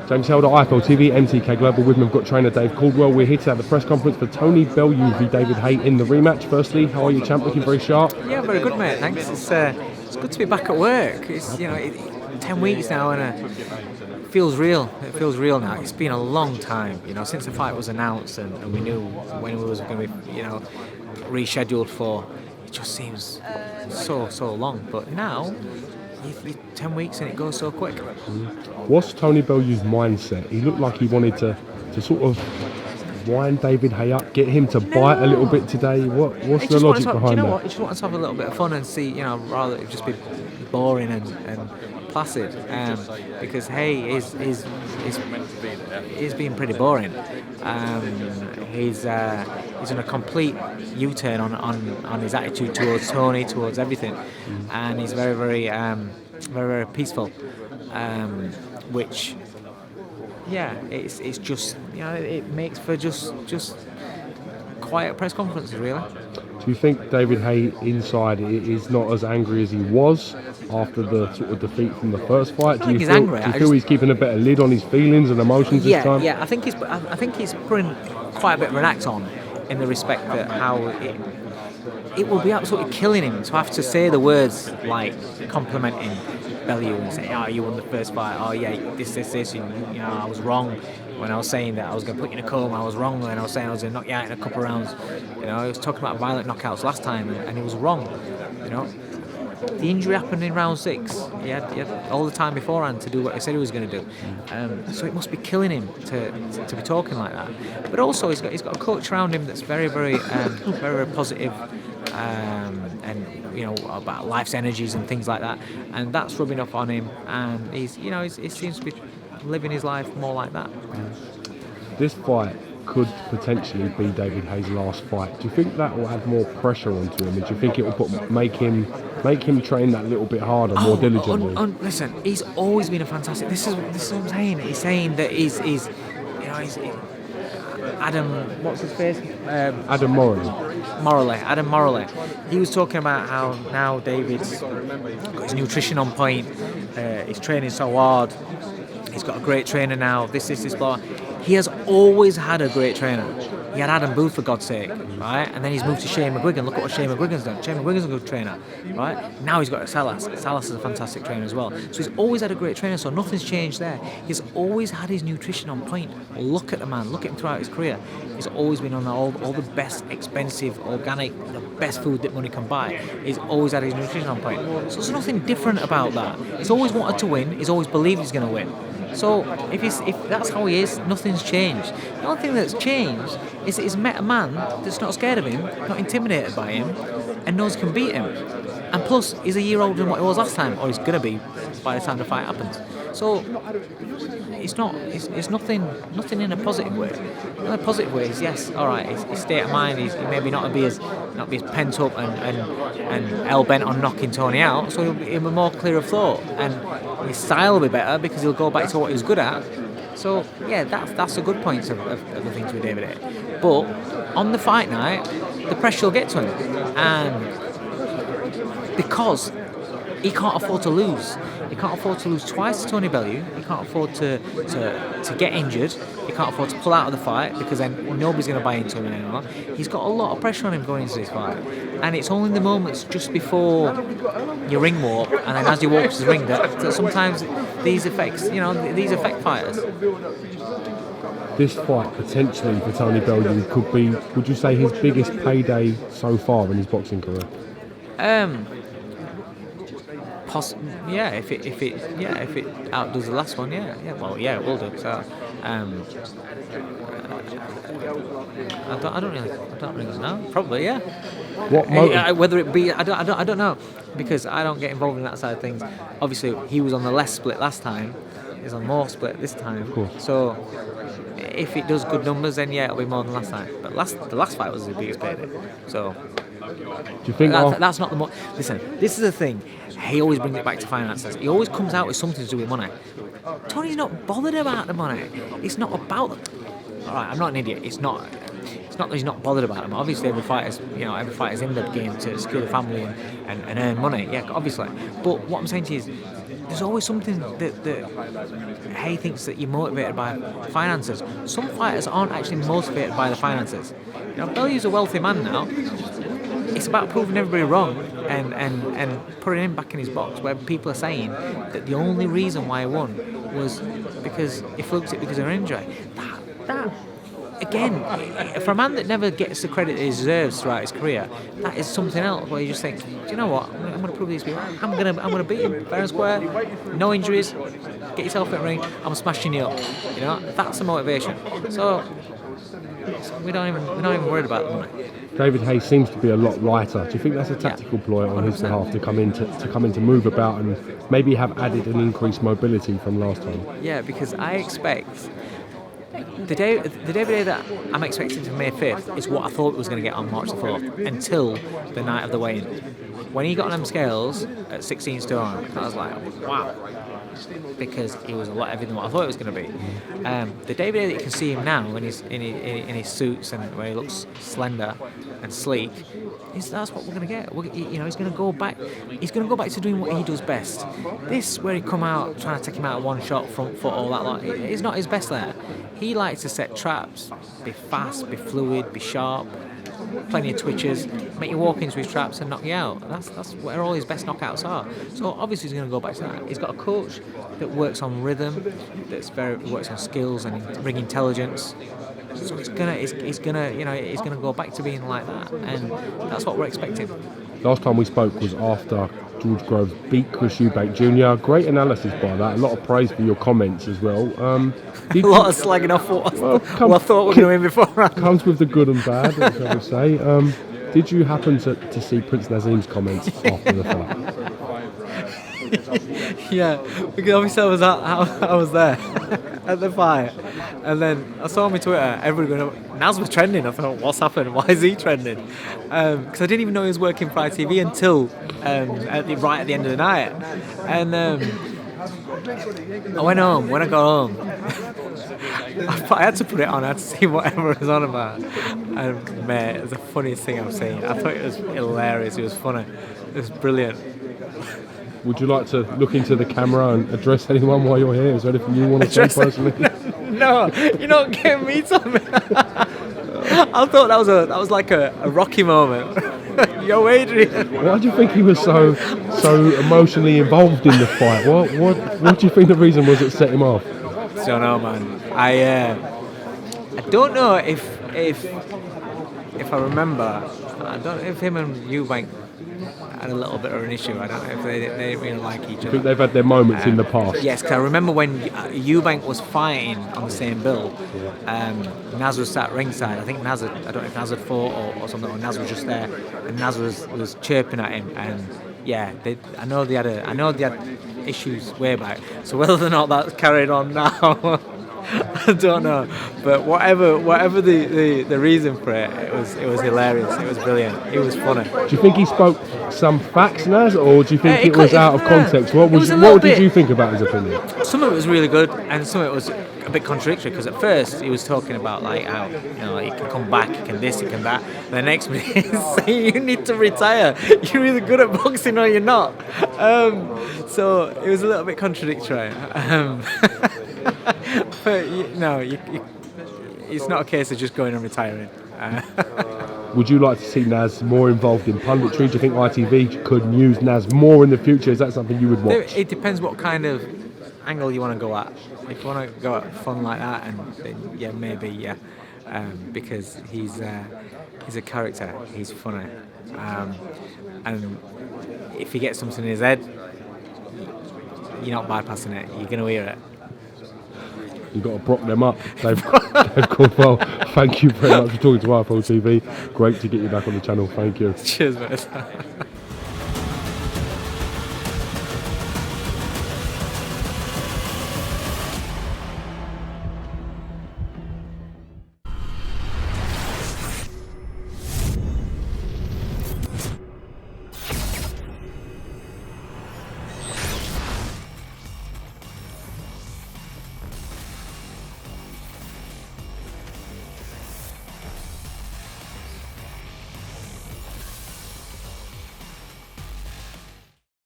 James Helder, IFL TV, MTK Global. With me, I've got trainer Dave Coldwell. We're here to have the press conference for Tony Bellew v David Haye in the rematch. Firstly, how are you, champ? Looking very sharp. Yeah, very good, mate. Thanks. It's good to be back at work. It's 10 weeks now, and it feels real. It feels real now. It's been a long time, since the fight was announced, and we knew when it was going to be, rescheduled for. It just seems so long. But now, 10 weeks and it goes so quick. What's Tony Bellew's mindset? He looked like he wanted to sort of wind David Haye up, get him to bite a little bit today. What's the logic behind that? He just wants to have a little bit of fun and see, rather than just be boring and placid. Because Haye is being pretty boring. He's on a complete U-turn on his attitude towards Tony, towards everything, and he's very, very, very peaceful. Which, it's just it makes for just quiet press conferences, really. Do you think David Haye inside is not as angry as he was after the sort of defeat from the first fight? Do you feel he's keeping a better lid on his feelings and emotions this time? Yeah, I think he's putting quite a bit of an act on, in the respect that how it will be absolutely killing him to have to say the words like complimenting Bellew and say, "Oh, you won the first fight. Oh, yeah, this. I was wrong when I was saying that I was going to put you in a coma. I was wrong when I was saying I was going to knock you out in a couple of rounds. He was talking about violent knockouts last time, and he was wrong. The injury happened in round 6. He had all the time beforehand to do what he said he was going to do. So it must be killing him to be talking like that. But also he's got a coach around him that's very, very, very, very positive, and about life's energies and things like that. And that's rubbing off on him. And he seems to be living his life more like that. This fight could potentially be David Haye's last fight. Do you think that will add more pressure onto him? And do you think it will make him train that little bit harder, more diligently? Listen, he's always been a fantastic. This is what I'm saying. He's saying that he's Adam. What's his face? Adam Morley. Adam Morley. He was talking about how now David's got his nutrition on point. He's training so hard. He's got a great trainer now. This, blah. He has always had a great trainer. He had Adam Booth, for God's sake, right? And then he's moved to Shane McGuigan. Look at what Shane McGuigan's done. Shane McGuigan's a good trainer, right? Now he's got Salas. Salas is a fantastic trainer as well. So he's always had a great trainer, so nothing's changed there. He's always had his nutrition on point. Look at the man. Look at him throughout his career. He's always been on all the best, expensive, organic, the best food that money can buy. He's always had his nutrition on point. So there's nothing different about that. He's always wanted to win. He's always believed he's going to win. So if that's how he is, nothing's changed. The only thing that's changed is that he's met a man that's not scared of him, not intimidated by him, and knows he can beat him. And plus, he's a year older than what he was last time, or he's going to be by the time the fight happens. So it's nothing in a positive way. In a positive way is, yes, all right, his state of mind, he maybe not be as pent up and hell bent on knocking Tony out, so he'll be more clear of thought, and his style will be better because he'll go back to what he was good at. So yeah, that's a good point of the things with David Haye. But on the fight night, the pressure will get to him, and because he can't afford to lose. He can't afford to lose twice to Tony Bellew. He can't afford to get injured. He can't afford to pull out of the fight, because then nobody's going to buy into him anymore. He's got a lot of pressure on him going into this fight. And it's only the moments just before you ring walk, and then as you walk to the ring, that sometimes these affect fighters. This fight potentially for Tony Bellew could be, would you say, his biggest payday so far in his boxing career? If it outdoes the last one, it will do. So, I don't really know. Probably, yeah. Whether it be, I don't know, because I don't get involved in that side of things. Obviously, he was on the less split last time. He's on more split this time. Of course. So, if it does good numbers, then it'll be more than last time. But the last fight was the biggest payday. So. Do you think that's not the more? Listen, this is the thing. He always brings it back to finances. He always comes out with something to do with money. Tony's not bothered about the money. It's not about them. All right, I'm not an idiot. It's not that he's not bothered about them. Obviously, every fighter's in the game to secure the family and earn money. Yeah, obviously. But what I'm saying to you is, there's always something that Haye thinks that you're motivated by finances. Some fighters aren't actually motivated by the finances. Bellew's a wealthy man now. It's about proving everybody wrong and putting him back in his box, where people are saying that the only reason why he won was because he fluked it because of an injury. That again, for a man that never gets the credit he deserves throughout his career, that is something else where you just think, do you know what? I'm going to prove these people. I'm going to beat him fair and square, no injuries. Get yourself in the ring. I'm smashing you up. That's the motivation. So we're not even worried about the money. David Haye seems to be a lot lighter. Do you think that's a tactical ploy on his behalf to come in to move about and maybe have added an increased mobility from last time? Yeah, because I expect the David Haye that I'm expecting to May 5th is what I thought it was going to get on March the 4th until the night of the weigh-in. When he got on them scales at 16 stone, I was like, wow. Because he was a lot heavier than what I thought it was going to be. The David Haye that you can see him now in his suits and where he looks slender and sleek, that's what we're going to get. He's going to go back. He's going to go back to doing what he does best. This, where he come out trying to take him out one shot, front foot, all that lot, is not his best there. He likes to set traps, be fast, be fluid, be sharp. Plenty of twitches, make you walk into his traps and knock you out. That's where all his best knockouts are. So obviously he's going to go back to that. He's got a coach that works on rhythm, works on skills and ring intelligence. So he's gonna go back to being like that, and that's what we're expecting. Last time we spoke was after George Groves beat Chris Eubank Jr. Great analysis by that. A lot of praise for your comments as well. A lot of slagging off what I thought we were going to win before. Comes with the good and bad, as I would say. Did you happen to see Prince Nazim's comments after the fight? Yeah, because obviously I was there at the fight, and then I saw on my Twitter everyone going, Naz was trending. I thought, what's happened? Why is he trending? Because I didn't even know he was working for ITV until right at the end of the night, and I went home. When I got home, I had to put it on. I had to see whatever it was on about, and mate, it was the funniest thing I've seen. I thought it was hilarious. It was funny. It was brilliant. Would you like to look into the camera and address anyone while you're here? Is there anything you want to say personally? No, you're not getting me something. I thought that was like a Rocky moment. Yo, Adrian. Why do you think he was so emotionally involved in the fight? What do you think the reason was that set him off? I don't know, man. I don't know if I remember. I don't know if him and Eubank had a little bit of an issue. I don't know if they didn't really like each other. I think they've had their moments in the past. Yes, because I remember when Eubank was fighting on the same bill, Naz was sat ringside. I think I don't know if Naz had fought or something, or Naz was just there, and Naz was chirping at him. And yeah, I know they had issues way back. So whether or not that's carried on now, I don't know, but whatever the reason for it, it was hilarious. It was brilliant. It was funny. Do you think he spoke some facts, Naz, or do you think it was out of context? What did you think about his opinion? Some of it was really good, and some of it was a bit contradictory. Because at first he was talking about like how he can come back, he can this, he can that. And the next minute he's saying you need to retire. You're either good at boxing or you're not. So it was a little bit contradictory. But it's not a case of just going and retiring. Would you like to see Naz more involved in punditry? Do you think ITV could use Naz more in the future? Is that something you would watch? It depends what kind of angle you want to go at. If you want to go at fun like that, then yeah, maybe, yeah. Because he's a character. He's funny. And if he gets something in his head, you're not bypassing it. You're going to hear it. You've got to prop them up. Dave Coldwell, thank you very much for talking to IFL TV. Great to get you back on the channel. Thank you. Cheers, mate.